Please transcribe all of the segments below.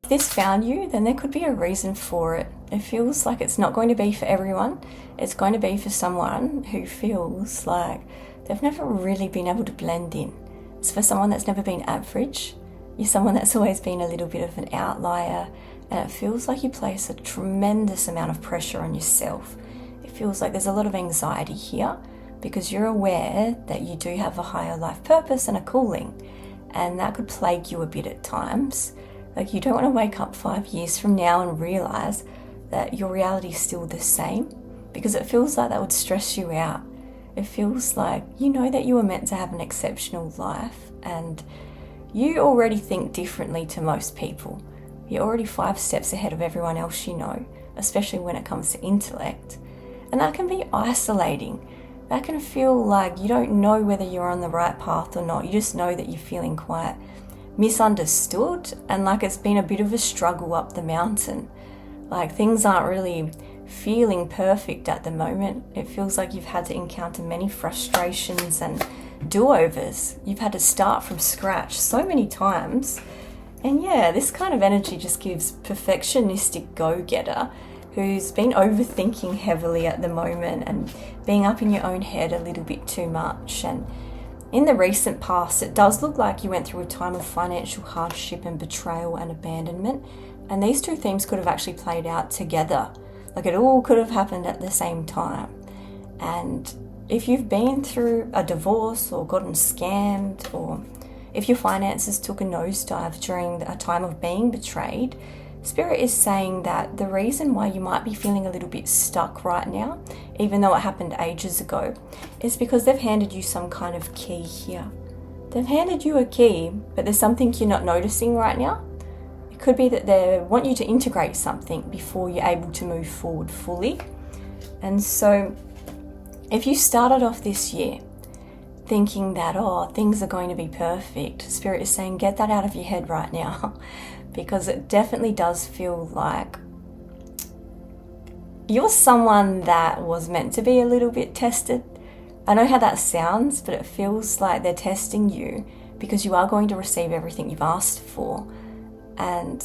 If this found you, then there could be a reason for it. It feels like it's not going to be for everyone. It's going to be for someone who feels like they've never really been able to blend in. It's for someone that's never been average. You're someone that's always been a little bit of an outlier, and it feels like you place a tremendous amount of pressure on yourself. It feels like there's a lot of anxiety here because you're aware that you do have a higher life purpose and a calling, and that could plague you a bit at times. Like, you don't want to wake up 5 years from now and realize that your reality is still the same, because it feels like that would stress you out. It feels like you know that you were meant to have an exceptional life, and you already think differently to most people. You're already 5 steps ahead of everyone else you know, especially when it comes to intellect. And that can be isolating. That can feel like you don't know whether you're on the right path or not. You just know that you're feeling quite misunderstood, and like it's been a bit of a struggle up the mountain. Like, things aren't really feeling perfect at the moment. It feels like you've had to encounter many frustrations and do-overs. You've had to start from scratch so many times. And yeah, this kind of energy just gives perfectionistic go-getter who's been overthinking heavily at the moment and being up in your own head a little bit too much. And in the recent past, it does look like you went through a time of financial hardship and betrayal and abandonment. And these two themes could have actually played out together. Like, it all could have happened at the same time. And if you've been through a divorce or gotten scammed, or if your finances took a nosedive during a time of being betrayed, Spirit is saying that the reason why you might be feeling a little bit stuck right now, even though it happened ages ago, is because they've handed you some kind of key here. They've handed you a key, but there's something you're not noticing right now. It could be that they want you to integrate something before you're able to move forward fully. And so if you started off this year thinking that, things are going to be perfect, Spirit is saying get that out of your head right now. Because it definitely does feel like you're someone that was meant to be a little bit tested. I know how that sounds, but it feels like they're testing you because you are going to receive everything you've asked for. And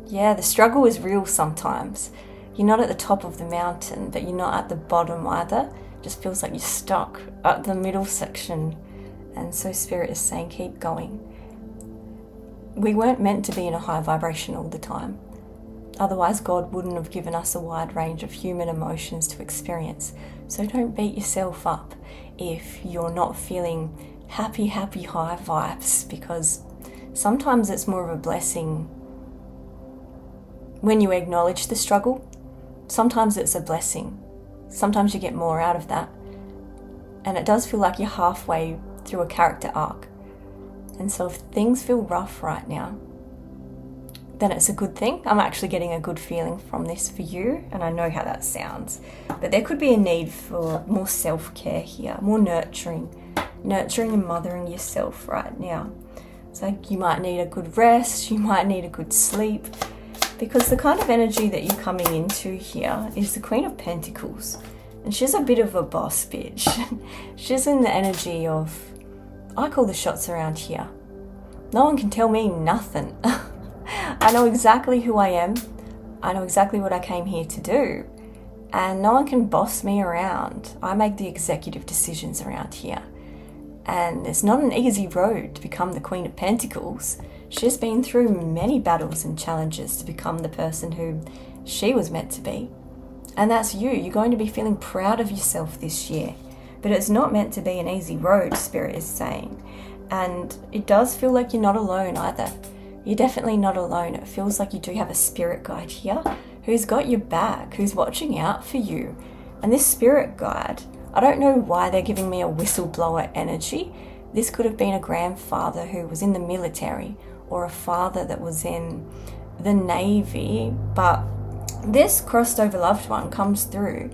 yeah, the struggle is real sometimes. You're not at the top of the mountain, but you're not at the bottom either. It just feels like you're stuck at the middle section. And so Spirit is saying keep going. We weren't meant to be in a high vibration all the time. Otherwise, God wouldn't have given us a wide range of human emotions to experience. So don't beat yourself up if you're not feeling happy high vibes, because sometimes it's more of a blessing when you acknowledge the struggle. Sometimes it's a blessing. Sometimes you get more out of that. And it does feel like you're halfway through a character arc. And so if things feel rough right now, then it's a good thing. I'm actually getting a good feeling from this for you, and I know how that sounds. But there could be a need for more self-care here, more nurturing and mothering yourself right now. So you might need a good rest, you might need a good sleep, because the kind of energy that you're coming into here is the Queen of Pentacles. And she's a bit of a boss bitch. She's in the energy of, I call the shots around here. No one can tell me nothing. I know exactly who I am. I know exactly what I came here to do. And no one can boss me around. I make the executive decisions around here. And it's not an easy road to become the Queen of Pentacles. She's been through many battles and challenges to become the person who she was meant to be. And that's you. You're going to be feeling proud of yourself this year. But it's not meant to be an easy road, Spirit is saying. And it does feel like you're not alone either. You're definitely not alone. It feels like you do have a spirit guide here who's got your back, who's watching out for you. And this spirit guide, I don't know why they're giving me a whistleblower energy. This could have been a grandfather who was in the military, or a father that was in the Navy. But this crossed over loved one comes through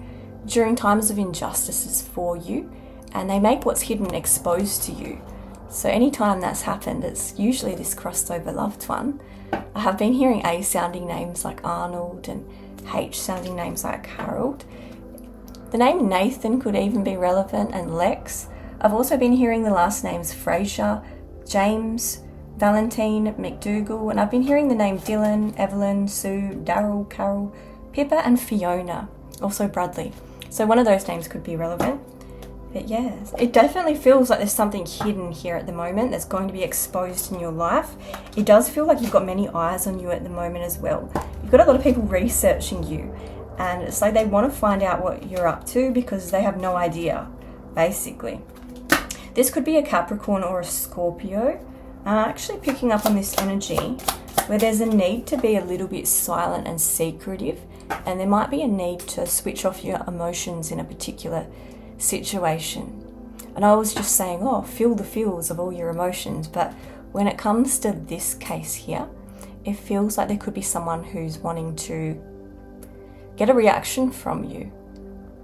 during times of injustices for you, and they make what's hidden exposed to you. So anytime that's happened, it's usually this crossed over loved one. I have been hearing A sounding names like Arnold and H sounding names like Harold. The name Nathan could even be relevant, and Lex. I've also been hearing the last names Fraser, James, Valentine, McDougal, and I've been hearing the name Dylan, Evelyn, Sue, Daryl, Carol, Pippa, and Fiona, also Bradley. So one of those names could be relevant. But yes, it definitely feels like there's something hidden here at the moment that's going to be exposed in your life. It does feel like you've got many eyes on you at the moment as well. You've got a lot of people researching you, and it's like they want to find out what you're up to because they have no idea, basically. This could be a Capricorn or a Scorpio. I'm actually picking up on this energy where there's a need to be a little bit silent and secretive, and there might be a need to switch off your emotions in a particular situation. And I was just saying, oh, feel the feels of all your emotions, but when it comes to this case here, it feels like there could be someone who's wanting to get a reaction from you.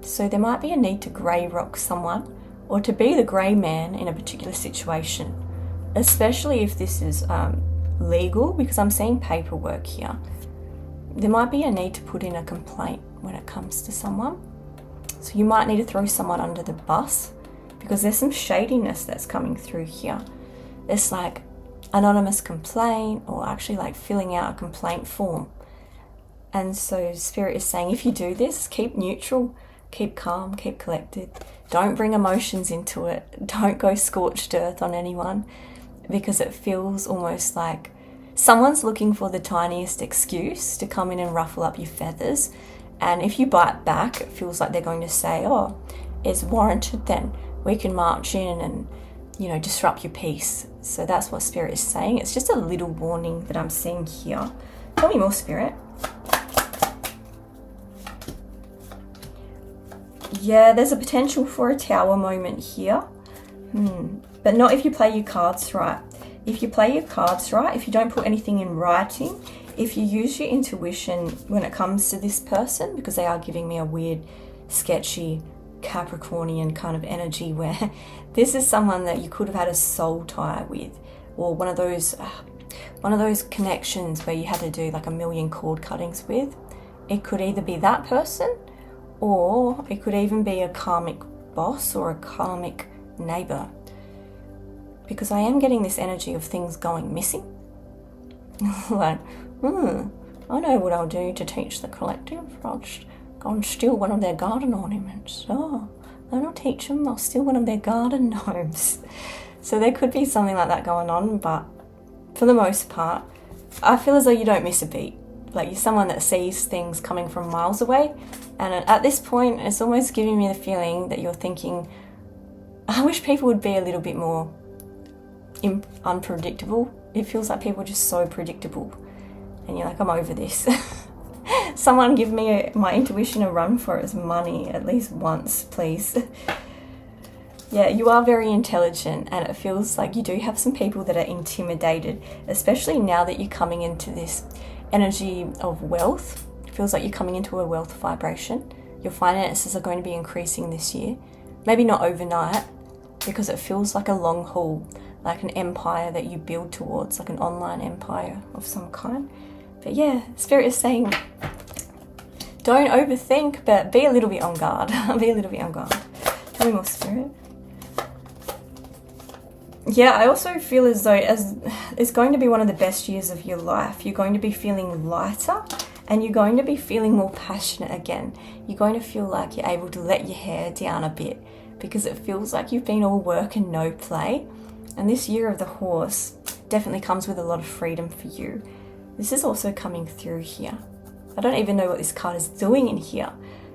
So there might be a need to grey rock someone or to be the grey man in a particular situation, especially if this is legal, because I'm seeing paperwork here. There might be a need to put in a complaint when it comes to someone. So you might need to throw someone under the bus because there's some shadiness that's coming through here. It's like anonymous complaint, or actually like filling out a complaint form. And so Spirit is saying, if you do this, keep neutral, keep calm, keep collected. Don't bring emotions into it. Don't go scorched earth on anyone, because it feels almost like someone's looking for the tiniest excuse to come in and ruffle up your feathers. And if you bite back, it feels like they're going to say, oh, it's warranted then. We can march in and, disrupt your peace. So that's what Spirit is saying. It's just a little warning that I'm seeing here. Tell me more, Spirit. Yeah, there's a potential for a tower moment here. But not if you play your cards right. If you play your cards right, if you don't put anything in writing, if you use your intuition when it comes to this person, because they are giving me a weird, sketchy, Capricornian kind of energy where this is someone that you could have had a soul tie with, or one of those connections where you had to do like a million cord cuttings with. It could either be that person, or it could even be a karmic boss or a karmic neighbor, because I am getting this energy of things going missing. Like, I know what I'll do to teach the collective. I'll just go and steal one of their garden ornaments. Oh, then I'll teach them. I'll steal one of their garden gnomes. So there could be something like that going on, but for the most part, I feel as though you don't miss a beat. Like, you're someone that sees things coming from miles away, and at this point, it's almost giving me the feeling that you're thinking, I wish people would be a little bit more unpredictable. It feels like people are just so predictable, and you're like, I'm over this. Someone give me my intuition a run for its money at least once, please. Yeah, you are very intelligent, and it feels like you do have some people that are intimidated, especially now that you're coming into this energy of wealth. It feels like you're coming into a wealth vibration. Your finances are going to be increasing this year. Maybe not overnight, because it feels like a long haul, like an empire that you build towards, like an online empire of some kind. But yeah, Spirit is saying, don't overthink, but be a little bit on guard. Be a little bit on guard. Tell me more, Spirit. Yeah, I also feel as though it's going to be one of the best years of your life. You're going to be feeling lighter, and you're going to be feeling more passionate again. You're going to feel like you're able to let your hair down a bit, because it feels like you've been all work and no play. And this year of the horse definitely comes with a lot of freedom for you. This is also coming through here. I don't even know what this card is doing in here,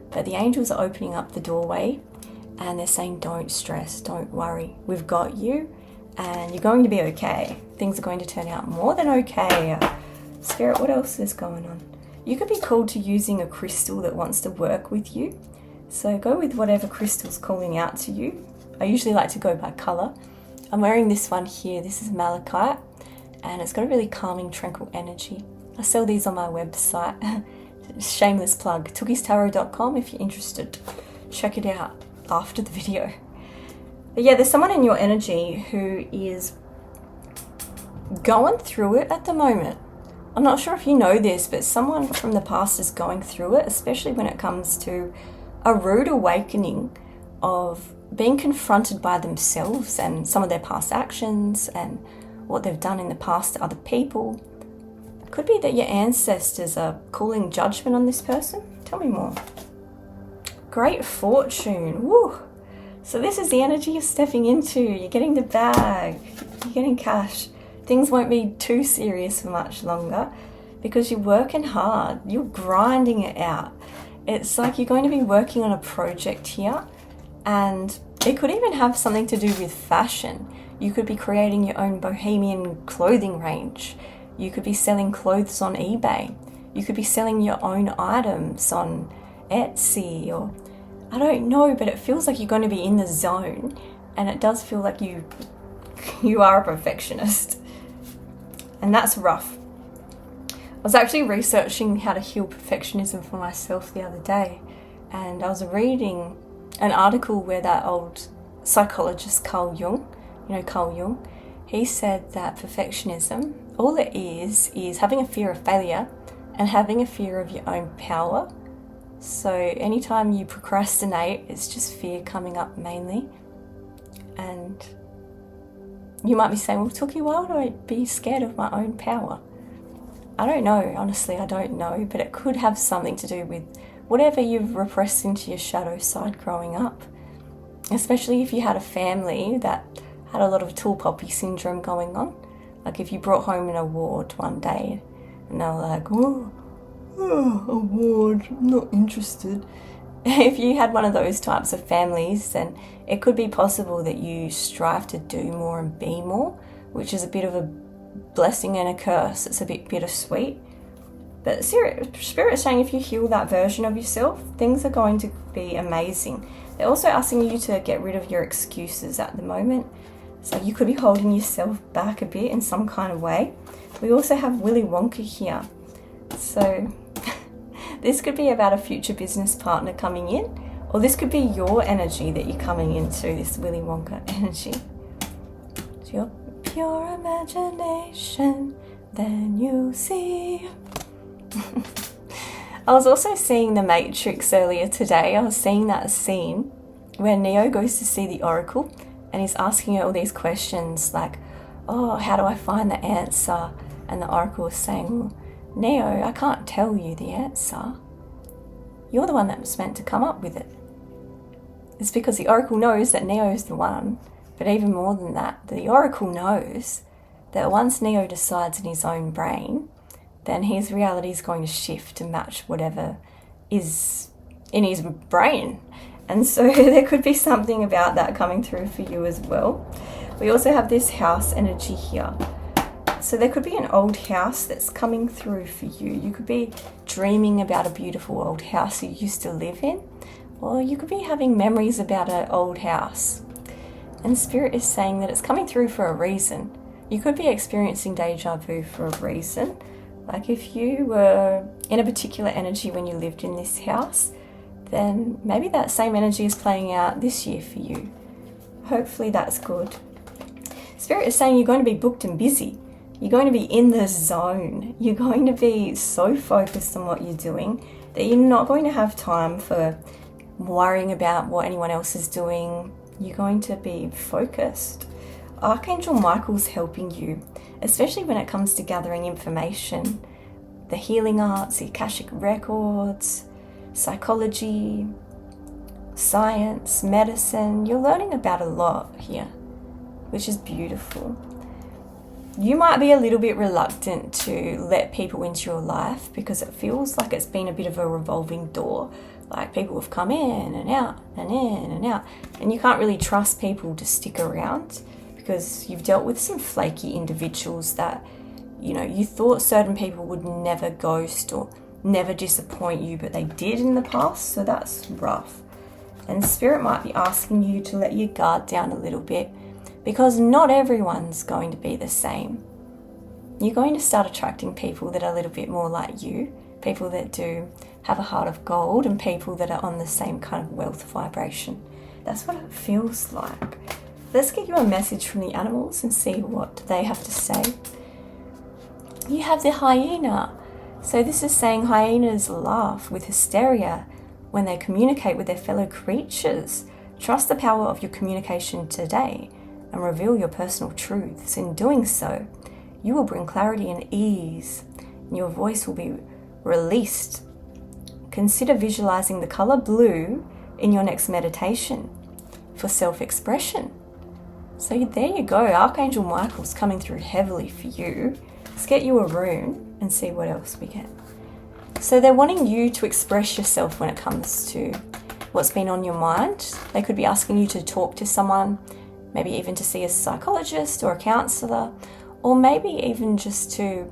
but the angels are opening up the doorway, and they're saying, don't stress, don't worry, we've got you, and you're going to be okay. Things are going to turn out more than okay. Spirit, what else is going on? You could be called to using a crystal that wants to work with you. So go with whatever crystal's calling out to you. I usually like to go by colour. I'm wearing this one here. This is malachite, and it's got a really calming, tranquil energy. I sell these on my website. Shameless plug, tookistarot.com if you're interested. Check it out after the video. But yeah, there's someone in your energy who is going through it at the moment. I'm not sure if you know this, but someone from the past is going through it, especially when it comes to a rude awakening of being confronted by themselves and some of their past actions and what they've done in the past to other people. It could be that your ancestors are calling judgment on this person. Tell me more. Great fortune. Woo! So this is the energy you're stepping into. You're getting the bag. You're getting cash. Things won't be too serious for much longer because you're working hard. You're grinding it out. It's like you're going to be working on a project here, and it could even have something to do with fashion. You could be creating your own bohemian clothing range. You could be selling clothes on eBay. You could be selling your own items on Etsy, or I don't know, but it feels like you're going to be in the zone, and it does feel like you are a perfectionist, and that's rough. I was actually researching how to heal perfectionism for myself the other day, and I was reading an article where that old psychologist Carl Jung, he said that perfectionism, all it is having a fear of failure and having a fear of your own power. So anytime you procrastinate, it's just fear coming up mainly. And you might be saying, well, Tookie, why would I be scared of my own power? I don't know, honestly, I don't know, but it could have something to do with whatever you've repressed into your shadow side growing up. Especially if you had a family that had a lot of tall poppy syndrome going on. Like if you brought home an award one day and they were like, oh, award, I'm not interested. If you had one of those types of families, then it could be possible that you strive to do more and be more, which is a bit of a blessing and a curse. It's a bit bittersweet. But Spirit is saying if you heal that version of yourself, things are going to be amazing. They're also asking you to get rid of your excuses at the moment. So you could be holding yourself back a bit in some kind of way. We also have Willy Wonka here. So this could be about a future business partner coming in, or this could be your energy that you're coming into, this Willy Wonka energy. It's your pure imagination, then you see. I was also seeing The Matrix earlier today. I was seeing that scene where Neo goes to see the Oracle and he's asking her all these questions like, oh, how do I find the answer? And the Oracle is saying, well, Neo, I can't tell you the answer. You're the one that was meant to come up with it. It's because the Oracle knows that Neo is the one, but even more than that, the Oracle knows that once Neo decides in his own brain, then his reality is going to shift to match whatever is in his brain. And so there could be something about that coming through for you as well. We also have this house energy here. So there could be an old house that's coming through for you. You could be dreaming about a beautiful old house you used to live in, or you could be having memories about an old house. And Spirit is saying that it's coming through for a reason. You could be experiencing deja vu for a reason. Like if you were in a particular energy when you lived in this house, then maybe that same energy is playing out this year for you. Hopefully that's good. Spirit is saying you're going to be booked and busy. You're going to be in the zone. You're going to be so focused on what you're doing that you're not going to have time for worrying about what anyone else is doing. You're going to be focused. Archangel Michael's helping you, especially when it comes to gathering information, the healing arts, the Akashic records, psychology, science, medicine. You're learning about a lot here, which is beautiful. You might be a little bit reluctant to let people into your life because it feels like it's been a bit of a revolving door. Like people have come in and out and in and out, and you can't really trust people to stick around because you've dealt with some flaky individuals that, you know, you thought certain people would never ghost or never disappoint you, but they did in the past, so that's rough. And Spirit might be asking you to let your guard down a little bit because not everyone's going to be the same. You're going to start attracting people that are a little bit more like you, people that do have a heart of gold, and people that are on the same kind of wealth vibration. That's what it feels like. Let's get you a message from the animals and see what they have to say. You have the hyena. So this is saying hyenas laugh with hysteria when they communicate with their fellow creatures. Trust the power of your communication today. and reveal your personal truths. In doing so, you will bring clarity and ease, and your voice will be released. Consider visualizing the color blue in your next meditation for self-expression. So there you go, Archangel Michael's coming through heavily for you. Let's get you a rune and see what else we get. So they're wanting you to express yourself when it comes to what's been on your mind. They could be asking you to talk to someone, maybe even to see a psychologist or a counselor, or maybe even just to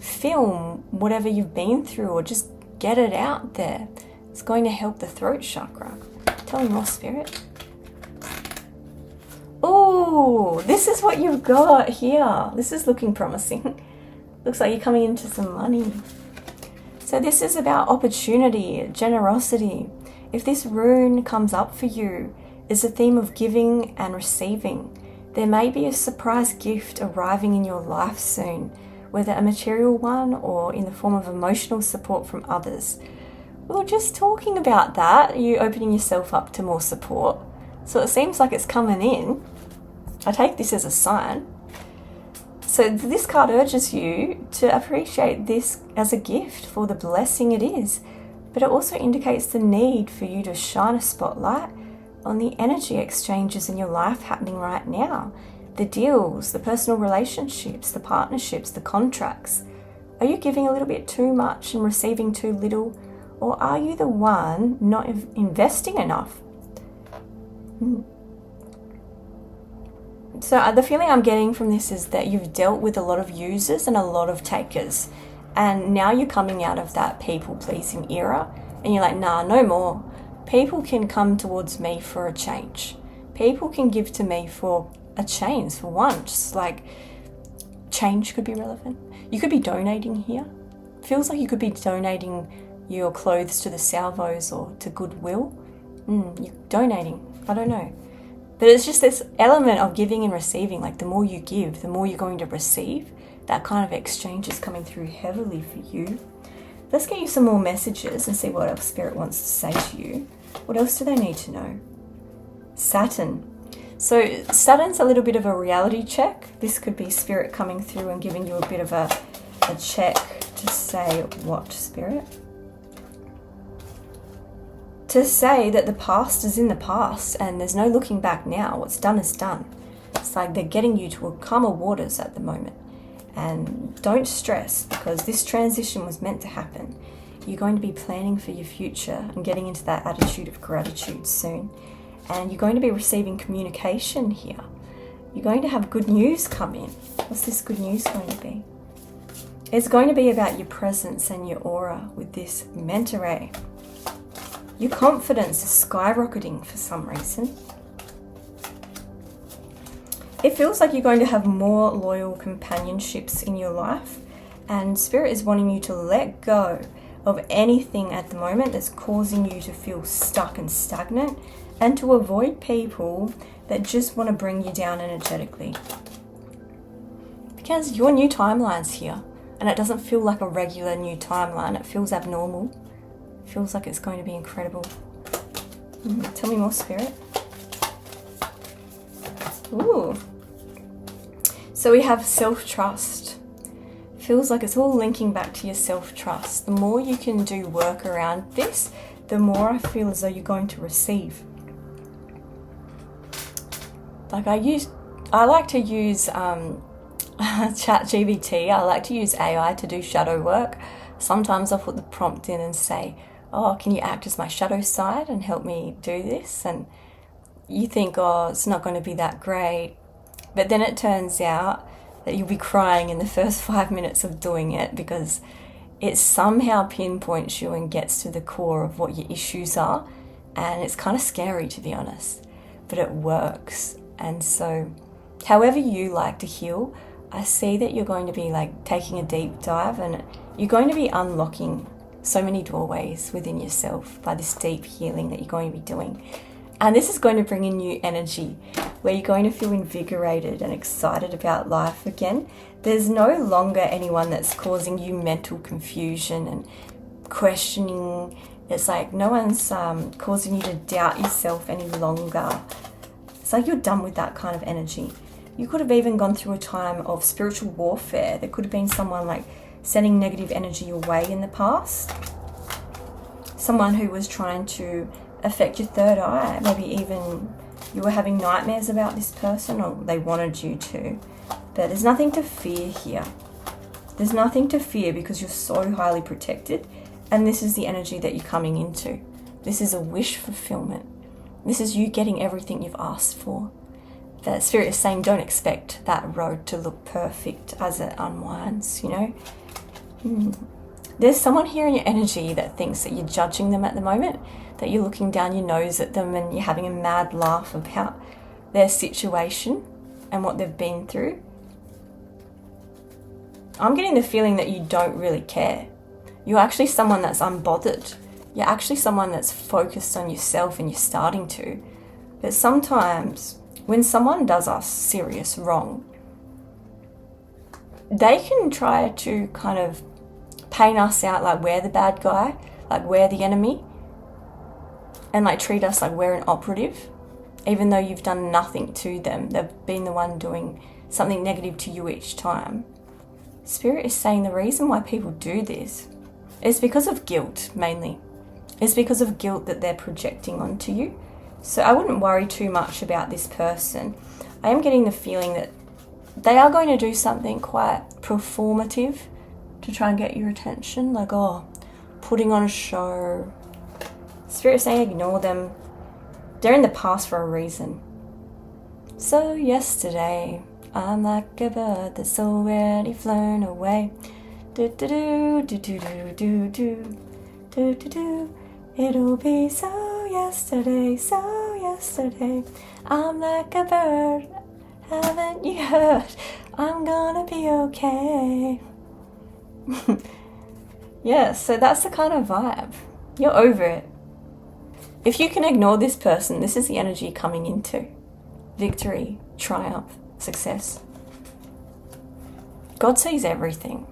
film whatever you've been through or just get it out there. It's going to help the throat chakra. Tell me more, Spirit. Oh, this is what you've got here. This is looking promising. Looks like you're coming into some money. So this is about opportunity, generosity. If this rune comes up for you, it's a theme of giving and receiving. There may be a surprise gift arriving in your life soon, whether a material one or in the form of emotional support from others. We were just talking about that, you opening yourself up to more support. So it seems like it's coming in. I take this as a sign. So this card urges you to appreciate this as a gift for the blessing it is, but it also indicates the need for you to shine a spotlight on the energy exchanges in your life happening right now. The deals, the personal relationships, the partnerships, the contracts. Are you giving a little bit too much and receiving too little? Or are you the one not investing enough? So the feeling I'm getting from this is that you've dealt with a lot of users and a lot of takers. And now you're coming out of that people-pleasing era. And you're like, nah, no more. People can come towards me for a change. People can give to me for a change, for once. Like, change could be relevant. You could be donating here. Feels like you could be donating your clothes to the salvos or to Goodwill. You're donating. I don't know. But it's just this element of giving and receiving. Like, the more you give, the more you're going to receive. That kind of exchange is coming through heavily for you. Let's get you some more messages and see what else Spirit wants to say to you. What else do they need to know? Saturn. So Saturn's a little bit of a reality check. This could be Spirit coming through and giving you a bit of a check to say what, Spirit? To say that the past is in the past and there's no looking back now. What's done is done. It's like they're getting you to calmer waters at the moment. And don't stress, because this transition was meant to happen. You're going to be planning for your future and getting into that attitude of gratitude soon. And you're going to be receiving communication here. You're going to have good news come in. What's this good news going to be? It's going to be about your presence and your aura with this mentor. Your confidence is skyrocketing for some reason. It feels like you're going to have more loyal companionships in your life, and Spirit is wanting you to let go of anything at the moment that's causing you to feel stuck and stagnant, and to avoid people that just want to bring you down energetically. Because your new timeline's here, and it doesn't feel like a regular new timeline. It feels abnormal. It feels like it's going to be incredible. Tell me more, Spirit. Ooh. So we have self-trust. Feels like it's all linking back to your self-trust. The more you can do work around this, the more I feel as though you're going to receive. Like I like to use ChatGPT. I like to use AI to do shadow work. Sometimes I'll put the prompt in and say, oh, can you act as my shadow side and help me do this? And you think, oh, it's not going to be that great. But then it turns out that you'll be crying in the first 5 minutes of doing it, because it somehow pinpoints you and gets to the core of what your issues are. And it's kind of scary, to be honest, but it works. And so however you like to heal, I see that you're going to be like taking a deep dive, and you're going to be unlocking so many doorways within yourself by this deep healing that you're going to be doing. And this is going to bring in new energy where you're going to feel invigorated and excited about life again. There's no longer anyone that's causing you mental confusion and questioning. It's like no one's causing you to doubt yourself any longer. It's like you're done with that kind of energy. You could have even gone through a time of spiritual warfare. There could have been someone like sending negative energy your way in the past. Someone who was trying to affect your third eye. Maybe even you were having nightmares about this person, or they wanted you to. But there's nothing to fear here. There's nothing to fear because you're so highly protected. And this is the energy that you're coming into. This is a wish fulfillment. This is you getting everything you've asked for. The Spirit is saying don't expect that road to look perfect as it unwinds, you know. There's someone here in your energy that thinks that you're judging them at the moment, that you're looking down your nose at them and you're having a mad laugh about their situation and what they've been through. I'm getting the feeling that you don't really care. You're actually someone that's unbothered. You're actually someone that's focused on yourself, and you're starting to. But sometimes when someone does us serious wrong, they can try to kind of paint us out like we're the bad guy, like we're the enemy, and like treat us like we're an operative, even though you've done nothing to them. They've been the one doing something negative to you each time. Spirit is saying the reason why people do this is because of guilt, mainly. It's because of guilt that they're projecting onto you. So I wouldn't worry too much about this person. I am getting the feeling that they are going to do something quite performative to try and get your attention, like, putting on a show. Spirit saying ignore them. They're in the past for a reason. So yesterday, I'm like a bird that's already flown away. Do do do do do do do do do do do. It'll be so yesterday. I'm like a bird, haven't you heard? I'm gonna be okay. Yeah, so that's the kind of vibe. You're over it. If you can ignore this person, this is the energy coming into. Victory, triumph, success. God sees everything.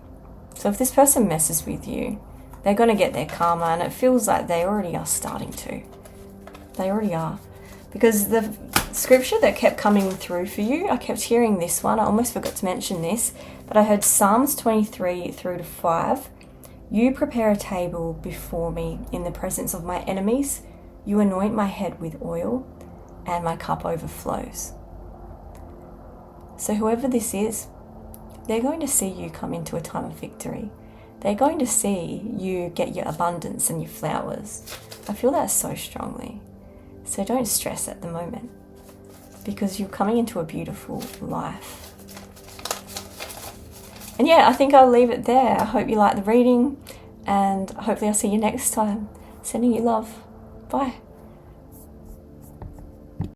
So if this person messes with you, they're going to get their karma, and it feels like they already are starting to. They already are. Because the scripture that kept coming through for you, I kept hearing this one. I almost forgot to mention this, but I heard Psalms 23 through to 5. You prepare a table before me in the presence of my enemies. You anoint my head with oil, and my cup overflows. So whoever this is, they're going to see you come into a time of victory. They're going to see you get your abundance and your flowers. I feel that so strongly. So don't stress at the moment, because you're coming into a beautiful life. And yeah, I think I'll leave it there. I hope you like the reading, and hopefully I'll see you next time. Sending you love. Bye.